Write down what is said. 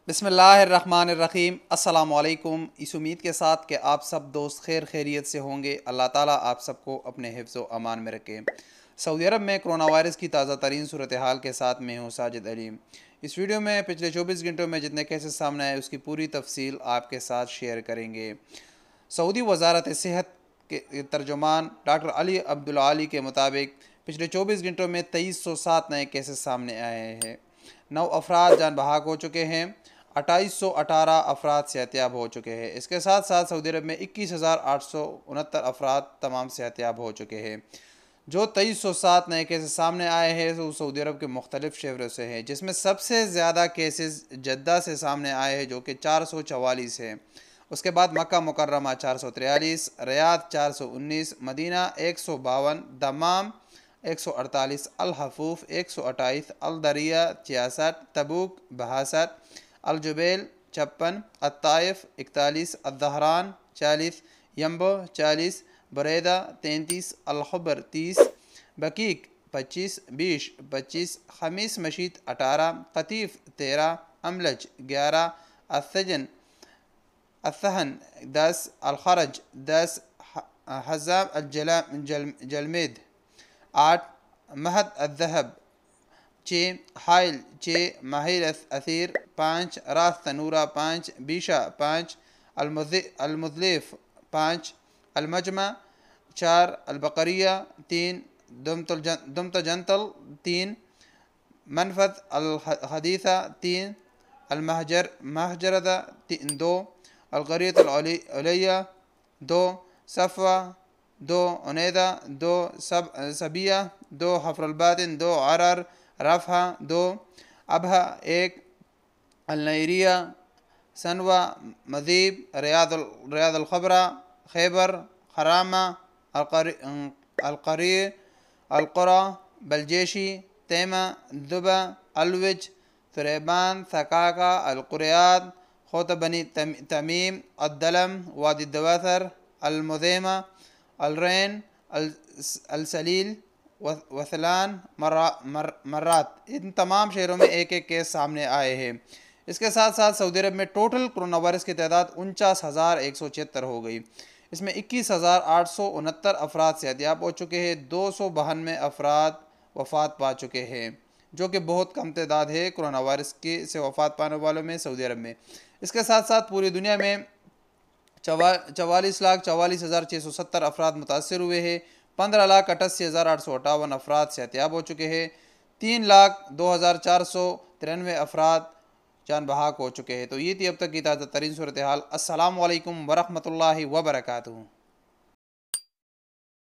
बिस्मिल्लाहिर्रहमानिर्रहीम। अस्सलाम वालेकुम। इस उम्मीद के साथ कि आप सब दोस्त खैर खैरियत से होंगे, अल्लाह ताला आप सबको अपने हिफ्ज़ व अमान में रखे। सऊदी अरब में कोरोना वायरस की ताज़ा तरीन सूरत हाल के साथ मैं हूँ साजिद अलीम। इस वीडियो में पिछले 24 घंटों में जितने केसेस सामने आए उसकी पूरी तफसील आपके साथ शेयर करेंगे। सऊदी वजारत सेहत के तर्जुमान डॉक्टर अली अब्दुल आली के मुताबिक पिछले 24 घंटों में 2307 नए केसेस सामने आए हैं। 9 अफराद जान बहक हो चुके हैं। 2818 अफराद सेहतयाब हो चुके हैं। इसके साथ साथ सऊदी अरब में 21,869 अफराद तमाम सेहतयाब हो चुके हैं। जो 2307 नए केसेस सामने आए हैं वो सऊदी अरब के मुख्तलिफ शहरों से हैं, जिसमें सबसे ज़्यादा केसेस जद्दा से सामने आए हैं जो कि 444 है। उसके बाद मक्का मुकर्रमा 443, रियाद 419, मदीना 152, दमाम 148, अल हफूफ 128, अल दरिया 66, तबूक 62, अल जुबैल 56, अत्ताइफ 41, अद्दहरान 40, यम्बो 40, बरेदा 33, अल खबर 30, बकीक 25, बीश 25, खमीस मशीद 18, कतीफ 13, अमलज 11, असजन असहन 10, अलखरज 10, हज़ाम जलमेद 8, महद अदहब 6, हाइल 6, माहिर असीर 5, रास तनूरा 5, बीशा 5, अलमुज़लिफ 5, अलमजमा 4, अलबकरिया 3, दुमतजंतल 3, मनफत अलहदीसा 3, अलमहजरदा 2, अलगरियत अलैया 2, सफ़ा 2, उनैदा 2, सबिया 2, हफ्रलबातिन 2, अरर रफ़ा 2, अबहा 1, अलनैरिया सनवा मजीब रियाद अलखबरा खैबर खरामा अलकरी अलक़रा बलजेशी तैमा दुबा अलविज सुलेमान सकाका अलकुरियात खोत बनी तमीम अद्दलम वादी दवासर अलमुज़ेमा अलरैन अलसलील वसलान मर्रात। इन तमाम शहरों में एक एक केस सामने आए हैं। इसके साथ साथ सऊदी अरब में टोटल कोरोना वायरस की तादाद 49,176 हो गई। इसमें 21,869 अफराद सेहतयाब हो चुके हैं। 292 अफराद वफ़ात पा चुके हैं, जो कि बहुत कम तादाद है कोरोना वायरस के से वफ़ात पाने वालों में सऊदी अरब में। इसके साथ साथ पूरी दुनिया में 44,44,670 अफराद मुतासर हुए हैं। 15,88,858 अफराद सेहतयाब हो चुके हैं। 3,02,493 अफराद जान बहक हो चुके हैं। तो ये थी अब तक की ताज़ा तरीन सूरत हाल। अस्सलाम वालेकुम वरहमतुल्लाहि वबरकातुहू।